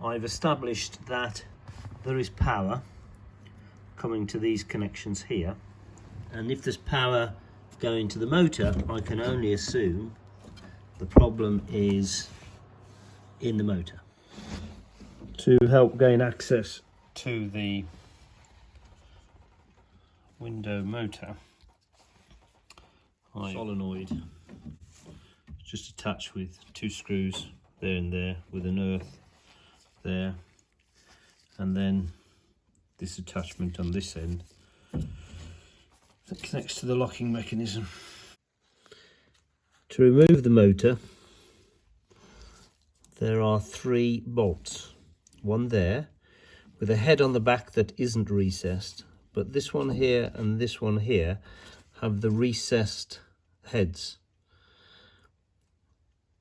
I've established that there is power coming to these connections here, and if there's power going to the motor, I can only assume the problem is in the motor. To help gain access to the window motor, solenoid just attached with 2 screws there and there, with an earth there, and then this attachment on this end that connects to the locking mechanism. To remove the motor, there are 3 bolts. One there with a head on the back that isn't recessed, but this one here and this one here have the recessed heads.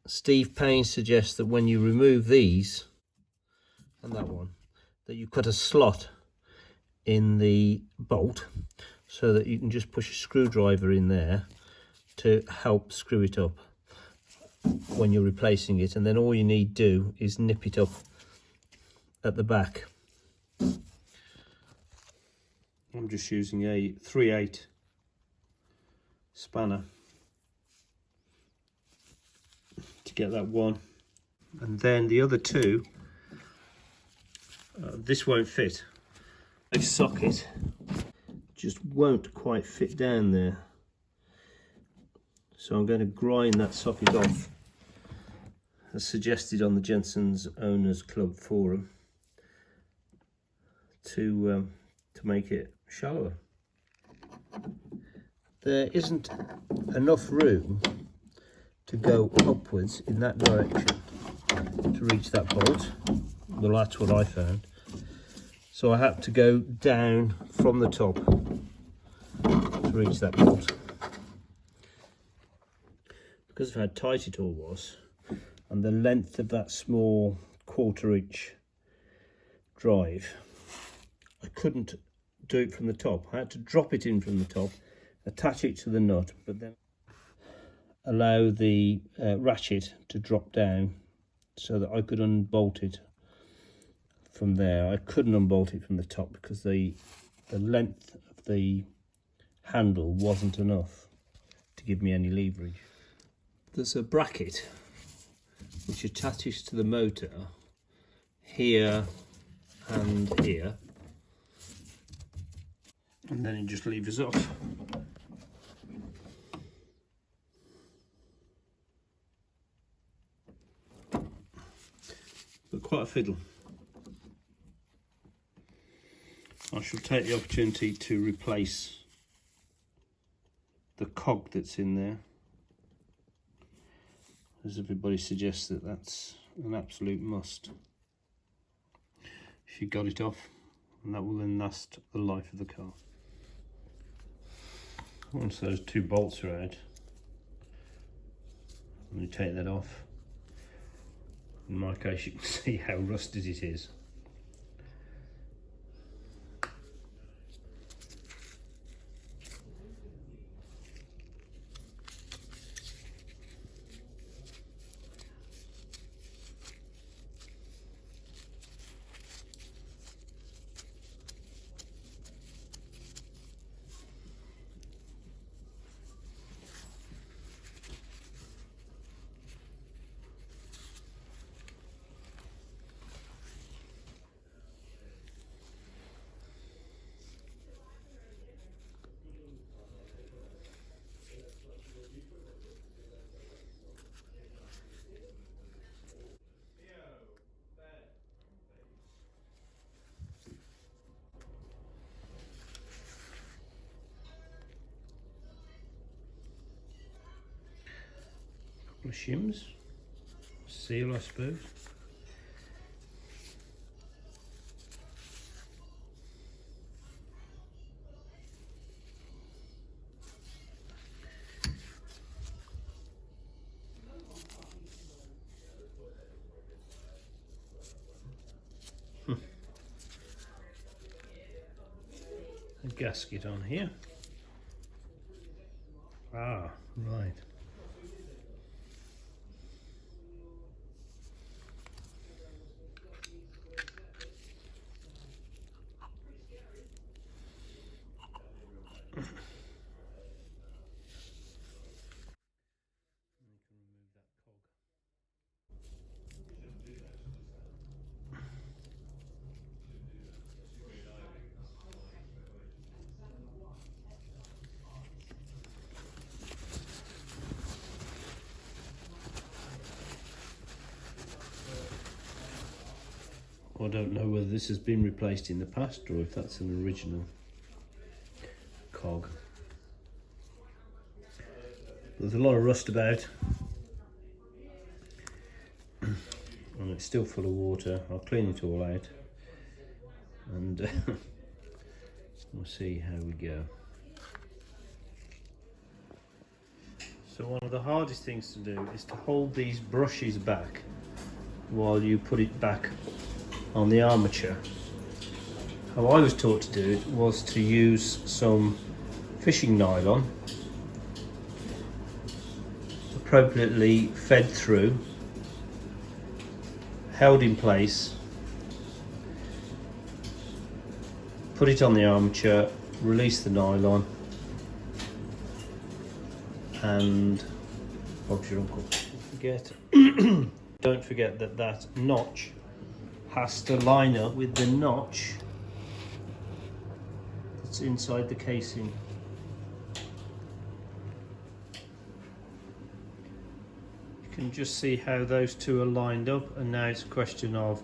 Steve Payne suggests that when you remove these and that one, that you cut a slot in the bolt so that you can just push a screwdriver in there to help screw it up when you're replacing it, and then all you need to do is nip it up at the back. I'm just using a 3/8 spanner to get that one, and then the other 2, this won't fit. This socket just won't quite fit down there, so I'm going to grind that socket off as suggested on the Jensen's Owners Club forum to make it shallower. There isn't enough room to go upwards in that direction to reach that bolt. Well, that's what I found. So I had to go down from the top to reach that bolt. Because of how tight it all was, and the length of that small 1/4 inch drive, I couldn't do it from the top. I had to drop it in from the top, attach it to the nut, but then allow the ratchet to drop down so that I could unbolt it from there. I couldn't unbolt it from the top because the length of the handle wasn't enough to give me any leverage. There's a bracket which attaches to the motor here and here, and then it just levers off. But quite a fiddle. I shall take the opportunity to replace the cog that's in there, as everybody suggests that that's an absolute must. She got it off, and that will then last the life of the car. Once those 2 bolts are out, I'm going to take that off. In my case, you can see how rusted it is. Couple of shims, seal I suppose. A gasket on here. Ah, right. I don't know whether this has been replaced in the past or if that's an original cog. There's a lot of rust about and it's still full of water. I'll clean it all out and we'll see how we go. So one of the hardest things to do is to hold these brushes back while you put it back on the armature. How I was taught to do it was to use some fishing nylon, appropriately fed through, held in place, put it on the armature, release the nylon, and Bob's your uncle. Don't forget that that notch has to line up with the notch that's inside the casing. You can just see how those two are lined up, and now it's a question of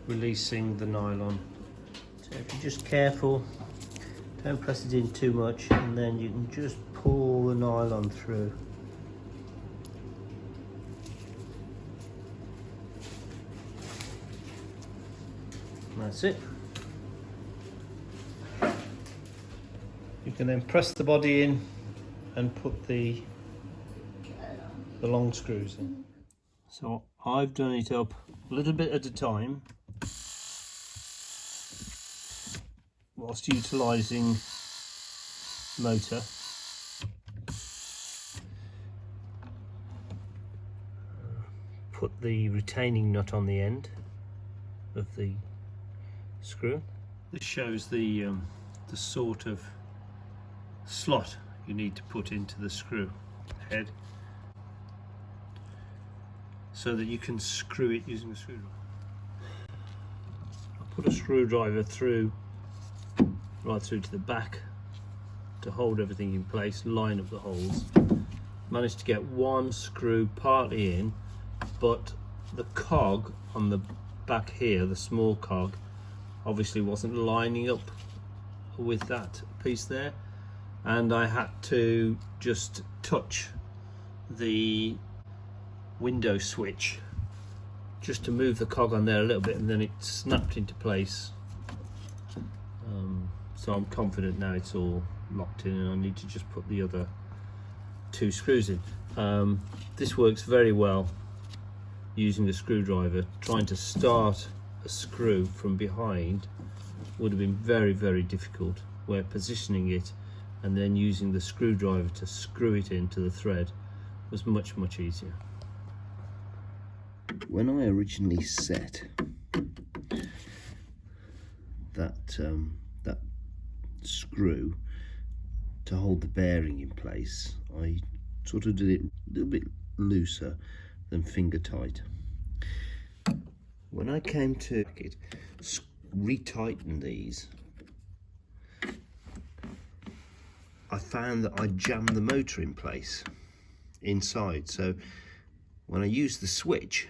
releasing the nylon. So if you're just careful, don't press it in too much, and then you can just pull the nylon through. That's it. You can then press the body in and put the long screws in. So I've done it up a little bit at a time whilst utilising motor. Put the retaining nut on the end of the screw. This shows the sort of slot you need to put into the screw head so that you can screw it using a screwdriver. I'll put a screwdriver through, right through to the back to hold everything in place, line up the holes. Managed to get one screw partly in, but the cog on the back here, the small cog, obviously wasn't lining up with that piece there, and I had to just touch the window switch just to move the cog on there a little bit, and then it snapped into place. So I'm confident now it's all locked in, and I need to just put the other two screws in. This works very well using a screwdriver. Trying to start a screw from behind would have been very, very difficult, where positioning it and then using the screwdriver to screw it into the thread was much, much easier. When I originally set that screw to hold the bearing in place, I sort of did it a little bit looser than finger tight. When I came to retighten these, I found that I jammed the motor in place inside, so when I used the switch,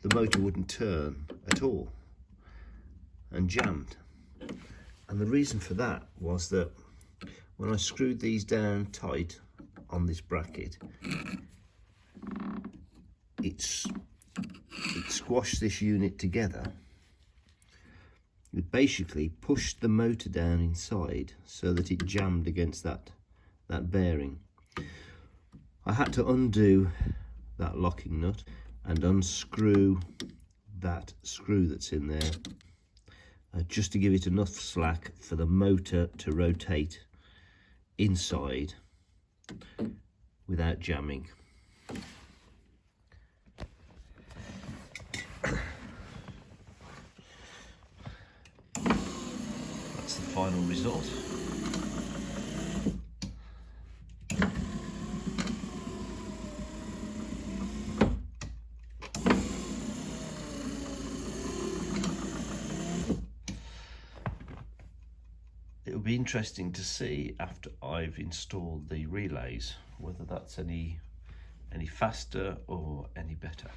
the motor wouldn't turn at all and jammed. And the reason for that was that when I screwed these down tight on this bracket, it squashed this unit together. It basically pushed the motor down inside so that it jammed against that bearing. I had to undo that locking nut and unscrew that screw that's in there, just to give it enough slack for the motor to rotate inside without jamming. That's the final result. It'll be interesting to see after I've installed the relays whether that's any faster or any better.